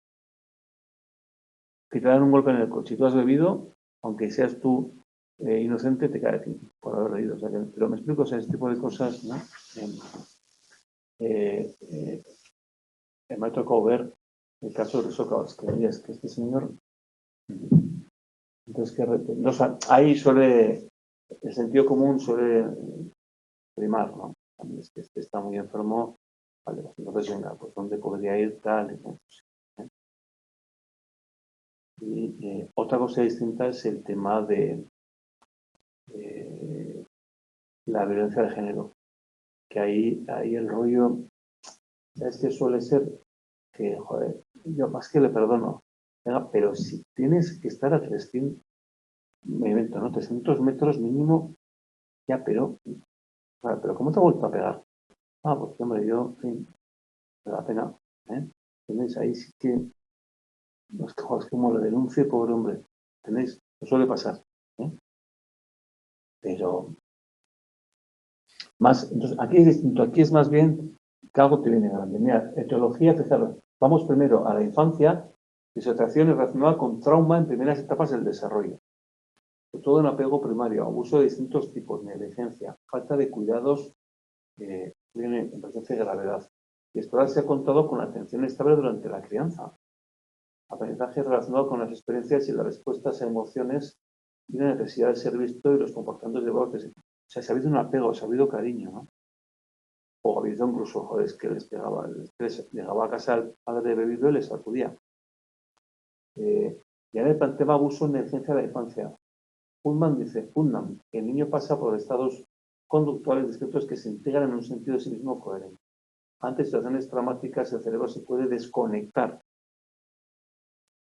que te dan un golpe en el coche y tú has bebido, aunque seas tú inocente, te cae a ti por haber bebido. O sea, pero me explico, o sea, ese tipo de cosas, ¿no? Me ha tocado ver el caso de Sócrates, que es que este señor, entonces no, o sea, ahí suele, el sentido común suele primar, ¿no? Es que este está muy enfermo, vale, pues entonces venga, pues dónde podría ir tal, ¿eh? Y otra cosa distinta es el tema de la violencia de género, que ahí el rollo, es que suele ser que, joder, yo más que le perdono, venga, pero si tienes que estar a 300, me invento, ¿no? 300 metros mínimo, ya, pero ¿cómo te ha vuelto a pegar? Ah, pues hombre, yo, en fin, me da pena, ¿eh? ¿Tenéis? Ahí sí que, no es como lo denuncie, pobre hombre, ¿tenéis? No suele pasar, ¿eh? Pero, más, entonces, aquí es distinto, aquí es más bien que algo te viene grande. Mira, etiología, fijaros, vamos primero a la infancia, disociación es relacionada con trauma en primeras etapas del desarrollo. Sobre todo en apego primario, abuso de distintos tipos, negligencia, falta de cuidados, en presencia de gravedad. Y esto se ha contado con la atención estable durante la crianza. Aprendizaje relacionado con las experiencias y las respuestas a emociones y la necesidad de ser visto y los comportamientos de valores. O sea, se ha habido un apego, se ha habido cariño, ¿no? O ha habido incluso, joder, es que les pegaba, llegaba a casa el padre bebido y les sacudía. Ya en el tema abuso en negligencia de la infancia. Pullman dice, que el niño pasa por estados conductuales discretos que se integran en un sentido de sí mismo coherente. Ante situaciones traumáticas, el cerebro se puede desconectar,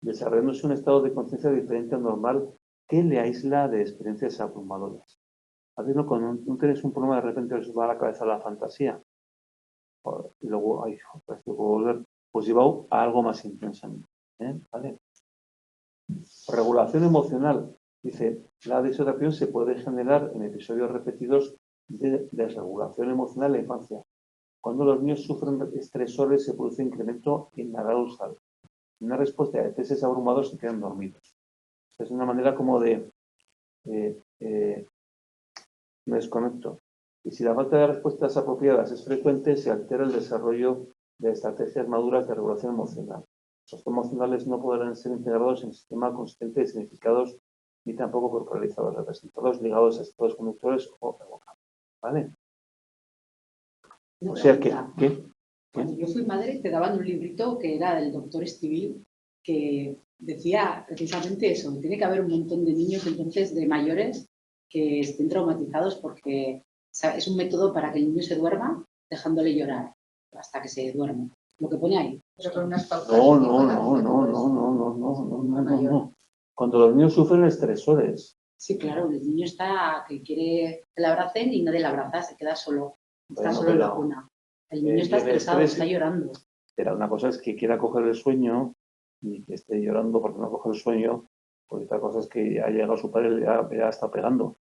desarrollándose un estado de conciencia diferente al normal que le aísla de experiencias abrumadoras. A veces cuando no tienes un problema, de repente os va a la cabeza la fantasía. Y luego, ay, pues puedo volver, pues llevado a algo más intensamente. ¿Vale? Regulación emocional. Dice, la disociación se puede generar en episodios repetidos de desregulación emocional en la infancia. Cuando los niños sufren estresores se produce incremento en la arousal. Una respuesta a estrés abrumadores se quedan dormidos. Es una manera como de me desconecto. Y si la falta de respuestas apropiadas es frecuente, se altera el desarrollo de estrategias maduras de regulación emocional. Los emocionales no podrán ser integrados en el sistema consciente de significados ni tampoco corporalizados, representados ligados a estados conductores o evocados. ¿Vale? O sea que, ¿qué? Cuando yo fui madre te daban un librito que era del doctor Stevie que decía precisamente eso, que tiene que haber un montón de niños entonces de mayores que estén traumatizados porque es un método para que el niño se duerma dejándole llorar hasta que se duerme. Lo que pone ahí. Pero con unas pautas. No. Cuando los niños sufren estresores. Sí, claro, el niño está que quiere que le abracen y nadie le abraza, se queda solo. Está solo en la cuna. El niño está estresado, está llorando. Pero una cosa es que quiera coger el sueño y que esté llorando porque no coge el sueño, pues otra cosa es que ya ha llegado su padre y ya está pegando.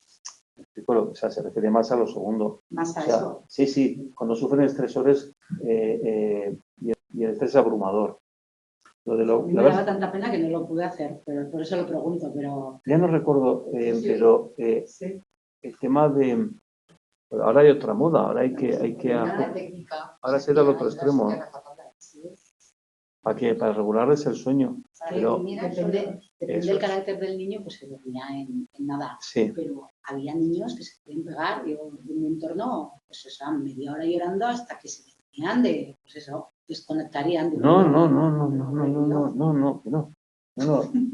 O sea, se refiere más a lo segundo. Más a eso. Sí, cuando sufren estresores y el estrés abrumador. Me daba tanta pena que no lo pude hacer, pero por eso lo pregunto, pero... Ya no recuerdo, pero sí. el tema de... Ahora hay otra moda, ahora hay que ahora se da al otro extremo. Para regularles el sueño. Pero, depende del carácter del niño, pues se dormía en nada. Sí. Pero había niños que se podían pegar, yo en mi entorno, pues eso, media hora llorando hasta que se dormían pues eso, desconectarían. No.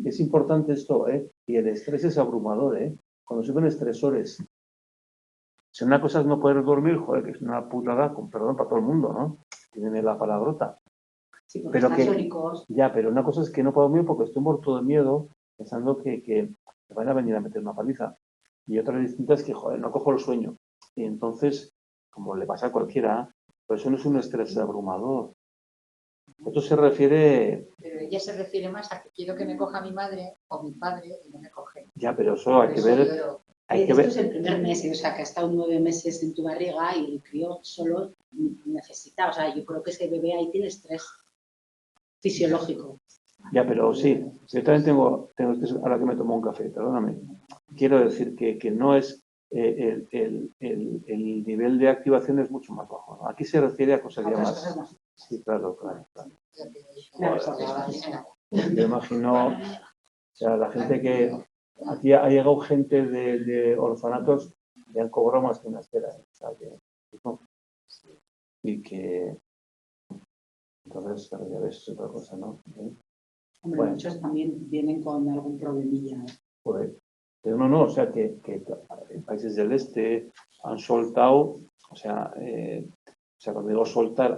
Es importante esto, y el estrés es abrumador, Cuando sufren estresores. Si una cosa es no poder dormir, joder, que es una putada, con perdón para todo el mundo, ¿no? Tiene la palabrota. Sí, pero sónicos. Ya, pero una cosa es que no puedo dormir porque estoy muerto de miedo, pensando que me van a venir a meter una paliza. Y otra distinta es que, joder, no cojo el sueño. Y entonces, como le pasa a cualquiera, pues eso no es un estrés abrumador. Esto se refiere... Pero ella se refiere más a que quiero que me coja mi madre o mi padre y no me coge. Ya, pero eso hay que ver... Esto es el primer mes, o sea, que ha estado 9 meses en tu barriga y el crío solo necesita, o sea, yo creo que ese bebé ahí tiene estrés fisiológico. Ya, pero sí, yo también tengo ahora que me tomo un café, perdóname. Quiero decir que no es el nivel de activación es mucho más bajo, ¿no? Aquí se refiere a cosas ya más... Sí, claro. Yo imagino, o sea, la gente que... Aquí ha llegado gente de orfanatos que han cobrado más que una espera. O sea, ¿no? Y que... Entonces, ya ves, es otra cosa, ¿no? Hombre, bueno, muchos también vienen con algún problemilla. Joder. Pero no, o sea, que en países del este han soltado, o sea, cuando digo soltar,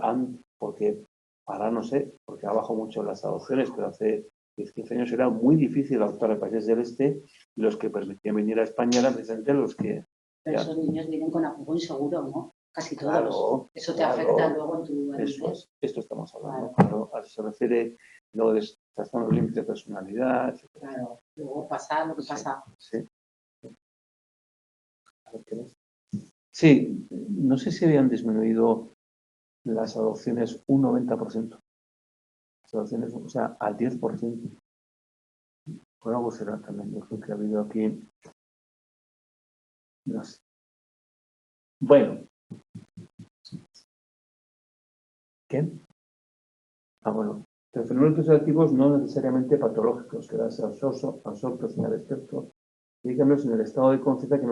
porque ahora no sé, porque ha bajado mucho las adopciones, pero hace 10-15 años era muy difícil adoptar en países del este y los que permitían venir a España eran precisamente los que... Pero esos niños vienen con apego inseguro, ¿no? Casi todos. Claro, eso te afecta luego en tu... Eso es, esto estamos hablando, claro. A eso se refiere lo de trastornos límites de personalidad, etc. Claro, luego pasa lo que pasa. Sí. A ver qué ves. Sí, no sé si habían disminuido las adopciones un 90%. Las adopciones, o sea, al 10%. Por algo será también, yo creo que ha habido aquí... No sé. Bueno. ¿Qué? Bueno. Los fenómenos disociativos no necesariamente patológicos, quedarse absortos en el experto, díganlos en el estado de conciencia que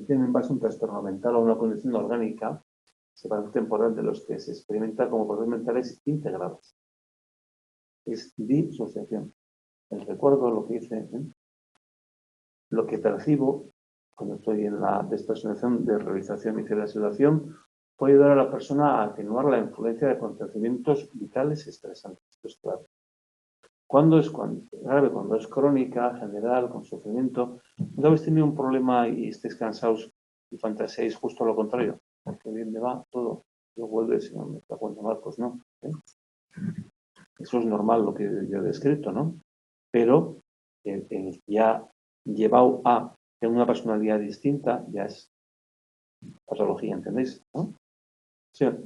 tienen en base a un trastorno mental o una condición orgánica, separación temporal de los que se experimenta como procesos mentales integrados. Es disociación. El recuerdo, lo que hice, lo que percibo cuando estoy en la despersonalización de realización y situación, puede ayudar a la persona a atenuar la influencia de acontecimientos vitales estresantes. Esto es claro. ¿Cuándo es grave? Cuando es crónica, general, con sufrimiento. ¿No habéis tenido un problema y estéis cansados y fantaseáis justo lo contrario? Porque bien me va todo. Yo vuelves y no me está cuando Marcos, ¿no? Eso es normal lo que yo he descrito, ¿no? pero el ya llevado a tener una personalidad distinta ya es patología, ¿entendéis? ¿No? O sea,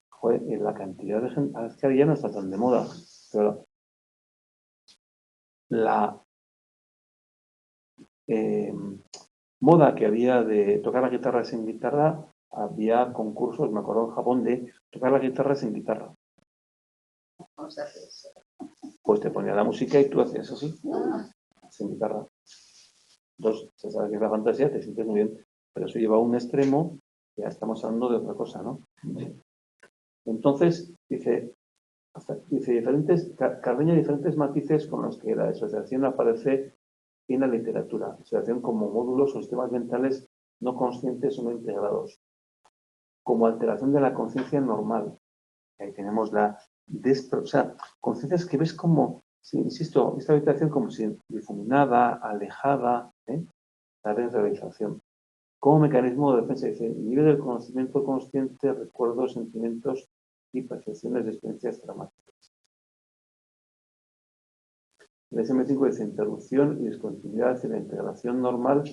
joder, la cantidad de gente, es que ya no está tan de moda, pero la moda que había de tocar la guitarra sin guitarra, había concursos, me acuerdo en Japón, de tocar la guitarra sin guitarra. Vamos a hacer eso. Pues te ponía la música y tú hacías así, sin guitarra. Se sabe que es la fantasía, te sientes muy bien, pero eso lleva a un extremo, ya estamos hablando de otra cosa, ¿no? Entonces, dice Cardeña diferentes matices con los que la disociación aparece en la literatura. Disociación como módulos o sistemas mentales no conscientes o no integrados. Como alteración de la conciencia normal. Ahí tenemos conciencias que ves como, sí, insisto, esta habitación como si difuminada, alejada, la desrealización. Como mecanismo de defensa, dice, nivel del conocimiento consciente, recuerdos, sentimientos y percepciones de experiencias traumáticas. El DSM-5 dice interrupción y discontinuidad en la integración normal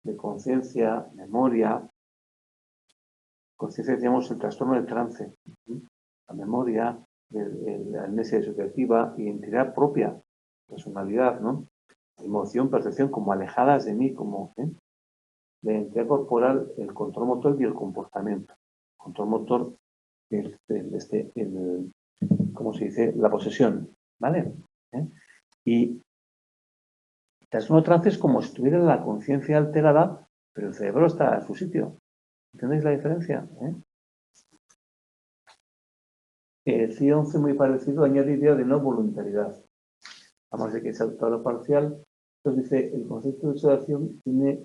de conciencia, memoria. Conciencia, decíamos, el trastorno del trance, la memoria, la amnesia disociativa, identidad propia, personalidad, ¿no? Emoción, percepción, como alejadas de mí, como la identidad corporal, el control motor y el comportamiento. Control motor, ¿cómo se dice? La posesión, ¿vale? Y trastorno de trance es como si tuviera la conciencia alterada, pero el cerebro está en su sitio. ¿Entendéis la diferencia? El CI-11 muy parecido añade idea de no voluntariedad. Además de que es autor parcial, entonces dice, el concepto de sedación tiene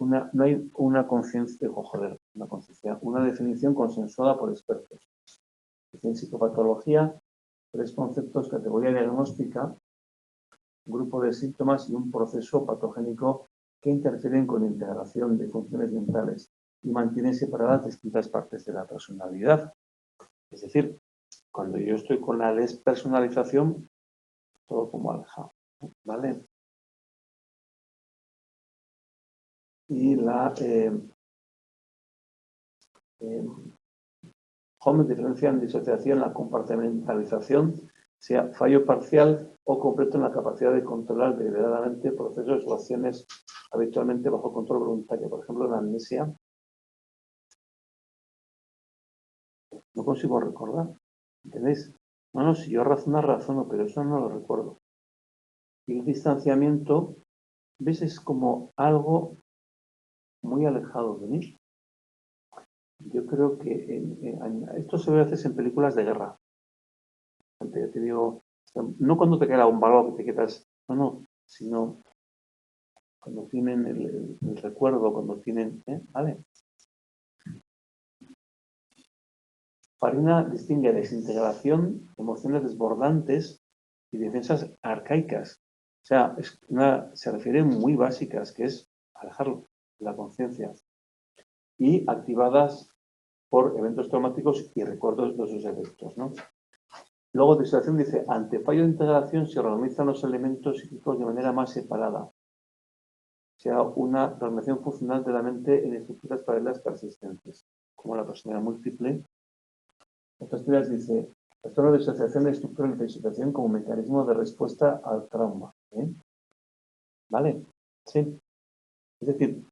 no hay una conciencia, una definición consensuada por expertos. En psicopatología, 3 conceptos, categoría diagnóstica, grupo de síntomas y un proceso patogénico que interfieren con la integración de funciones mentales y mantienen separadas distintas partes de la personalidad. Es decir, cuando yo estoy con la despersonalización, todo como alejado, ¿vale? Y la Holmes diferencia en disociación la compartimentalización, sea fallo parcial o completo en la capacidad de controlar deliberadamente procesos o acciones habitualmente bajo control voluntario. Por ejemplo, la amnesia. No consigo recordar. ¿Entendéis? No, si yo razono, pero eso no lo recuerdo. Y el distanciamiento, ¿ves? Es como algo muy alejado de mí. Yo creo que esto se ve a veces en películas de guerra. Yo te digo, no cuando te queda un balón que te quedas, no, sino cuando tienen el recuerdo, cuando tienen, ¿vale? Farina distingue desintegración, emociones desbordantes y defensas arcaicas. O sea, se refiere muy básicas, que es alejarlo de la conciencia. Y activadas por eventos traumáticos y recuerdos de sus efectos, ¿no? Luego, disociación dice, ante fallo de integración se organizan los elementos psíquicos de manera más separada. O sea, una relación funcional de la mente en estructuras paralelas persistentes, como la personalidad múltiple. Otras teorías dice, trastorno de disociación de estructura de disociación como mecanismo de respuesta al trauma. ¿Vale? Sí. Es decir,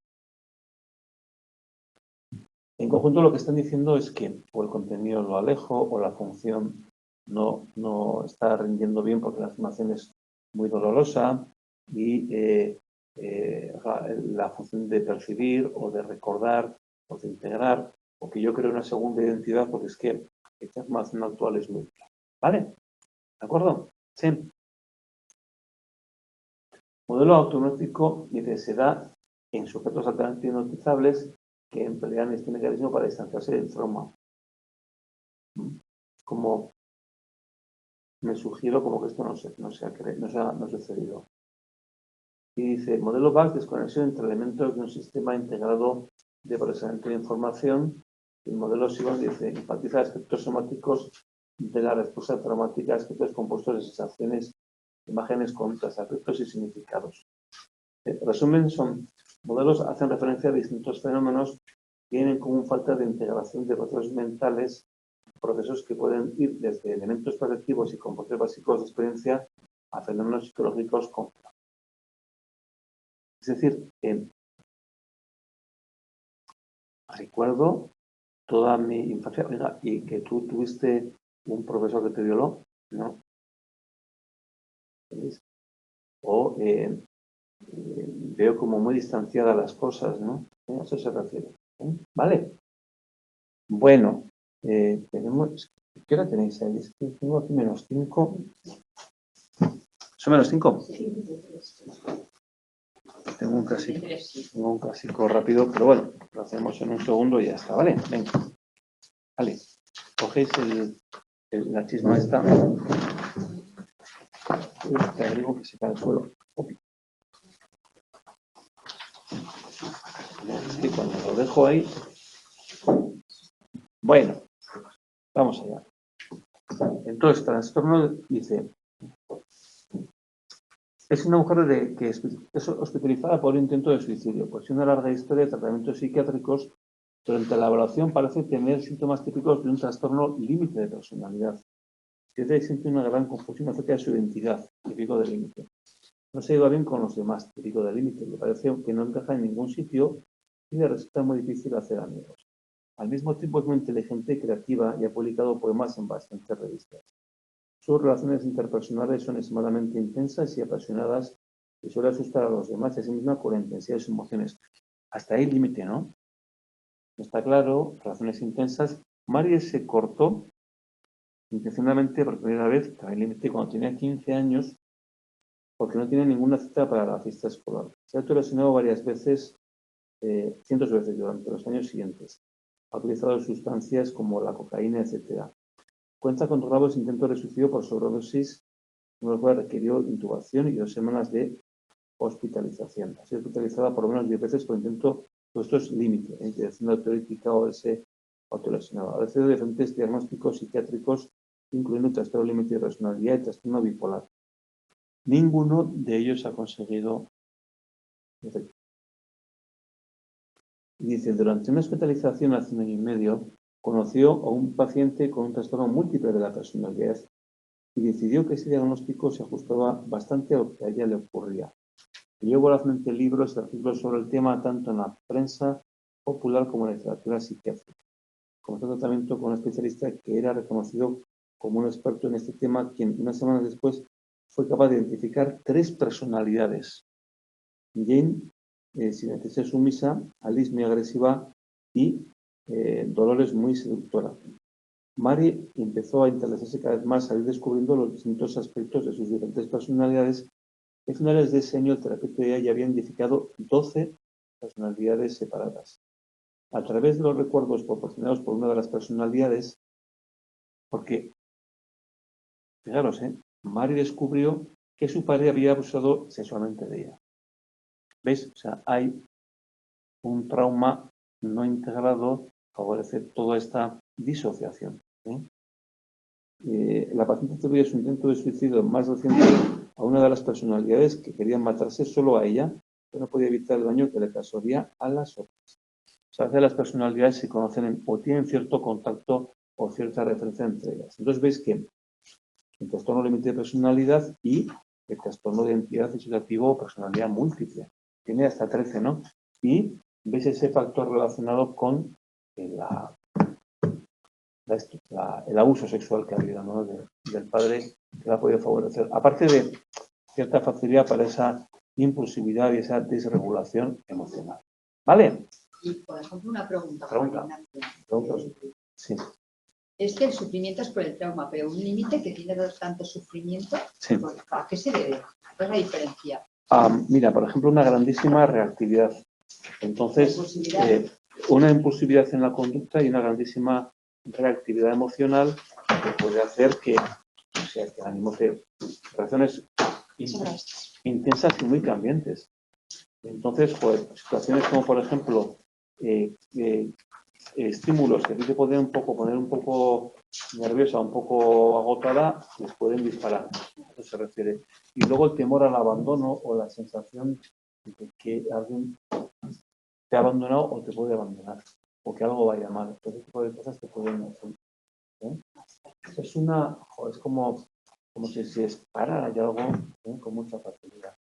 en conjunto lo que están diciendo es que o el contenido lo alejo o la función no está rindiendo bien porque la afirmación es muy dolorosa y la función de percibir o de recordar o de integrar o que yo creo una segunda identidad porque es que esta información actual es muy clara. ¿Vale? ¿De acuerdo? Sí. Modelo autognóstico dice se da en sujetos altamente hipnotizables que emplean este mecanismo para distanciarse del trauma. Como me sugiero como que esto no ha sucedido. Y dice, modelo BAC, desconexión entre elementos de un sistema integrado de procesamiento de información. El modelo SIBON dice, enfatiza aspectos somáticos de la respuesta traumática, aspectos compuestos de sensaciones imágenes, conductas, afectos y significados. En resumen, son modelos hacen referencia a distintos fenómenos que tienen como falta de integración de procesos mentales, procesos que pueden ir desde elementos perceptivos y componentes básicos de experiencia a fenómenos psicológicos complejos. Es decir, recuerdo toda mi infancia, oiga, y que tú tuviste un profesor que te violó, ¿no? ¿Veis? O veo como muy distanciadas las cosas, ¿no? A eso se refiere. ¿Vale? Bueno, tenemos... ¿Qué hora tenéis ahí? Es que tengo aquí -5. ¿Son -5? Tengo un clásico rápido, pero bueno, lo hacemos en un segundo y ya está, ¿vale? Venga. Vale. Cogéis la chisma esta. Te agrego que se cae al suelo. Es que cuando lo dejo ahí... Bueno, vamos allá. Entonces, trastorno dice... Es una mujer que es hospitalizada por intento de suicidio. Pues una larga historia de tratamientos psiquiátricos. Durante la evaluación parece tener síntomas típicos de un trastorno límite de personalidad. Siente una gran confusión acerca de su identidad, típico del límite. No se lleva bien con los demás, típico del límite. Le parece que no encaja en ningún sitio y le resulta muy difícil hacer amigos. Al mismo tiempo es muy inteligente y creativa y ha publicado poemas en bastantes revistas. Sus relaciones interpersonales son extremadamente intensas y apasionadas y suele asustar a los demás y a sí misma por la intensidad de sus emociones. Hasta ahí el límite, ¿no? No está claro, relaciones intensas. Marie se cortó intencionalmente por primera vez, el límite, cuando tenía 15 años, porque no tenía ninguna cita para la fiesta escolar. Se ha autolesionado varias veces, cientos de veces durante los años siguientes. Ha utilizado sustancias como la cocaína, etc. Cuenta con graves intentos de suicidio por sobredosis, uno de los cuales requirió intubación y 2 semanas de hospitalización. Ha sido hospitalizada por lo menos 10 veces por intento, pues esto es límite, dirección autorítica o ese autolesionado. Ha recibido diferentes diagnósticos psiquiátricos, incluyendo trastorno límite de personalidad y trastorno bipolar. Ninguno de ellos ha conseguido efecto. Dice, durante una hospitalización hace 1 año y medio, conoció a un paciente con un trastorno múltiple de la personalidad y decidió que ese diagnóstico se ajustaba bastante a lo que a ella le ocurría. Leyó vorazmente libros y artículos sobre el tema tanto en la prensa popular como en la literatura psiquiátrica. Comenzó un tratamiento con un especialista que era reconocido como un experto en este tema, quien unas semanas después fue capaz de identificar 3 personalidades. Jane, silenciosa sumisa, Alice muy agresiva y Dolores muy seductora. Mary empezó a interesarse cada vez más, a ir descubriendo los distintos aspectos de sus diferentes personalidades. A finales de ese año, el terapeuta ya había identificado 12 personalidades separadas. A través de los recuerdos proporcionados por una de las personalidades, porque, fijaros, Mary descubrió que su padre había abusado sexualmente de ella. ¿Veis? O sea, hay un trauma no integrado, favorece toda esta disociación. La paciente atribuye su intento de suicidio más reciente a una de las personalidades que querían matarse solo a ella, pero no podía evitar el daño que le causaría a las otras. O sea, a veces las personalidades se conocen o tienen cierto contacto o cierta referencia entre ellas. Entonces veis que el trastorno límite de personalidad y el trastorno de identidad disociativo o personalidad múltiple. Tiene hasta 13, ¿no? Y veis ese factor relacionado con el abuso sexual que ha habido, ¿no? del padre, que la ha podido favorecer. Aparte de cierta facilidad para esa impulsividad y esa desregulación emocional. ¿Vale? Y, por ejemplo, una pregunta. Sí. Es que el sufrimiento es por el trauma, pero un límite que tiene tanto sufrimiento, Sí. ¿a qué se debe? ¿Cuál es la diferencia? Mira, por ejemplo, una grandísima reactividad. Entonces, una impulsividad en la conducta y una grandísima reactividad emocional que puede hacer que el ánimo de reacciones intensas y muy cambiantes. Entonces, situaciones como, por ejemplo, estímulos que a ti te pueden poner un poco nerviosa, un poco agotada, les pueden disparar. se refiere. Y luego el temor al abandono o la sensación de que alguien te ha abandonado o te puede abandonar, o que algo vaya mal. Ese tipo de cosas te pueden hacer. Es es como si se disparara algo con mucha facilidad.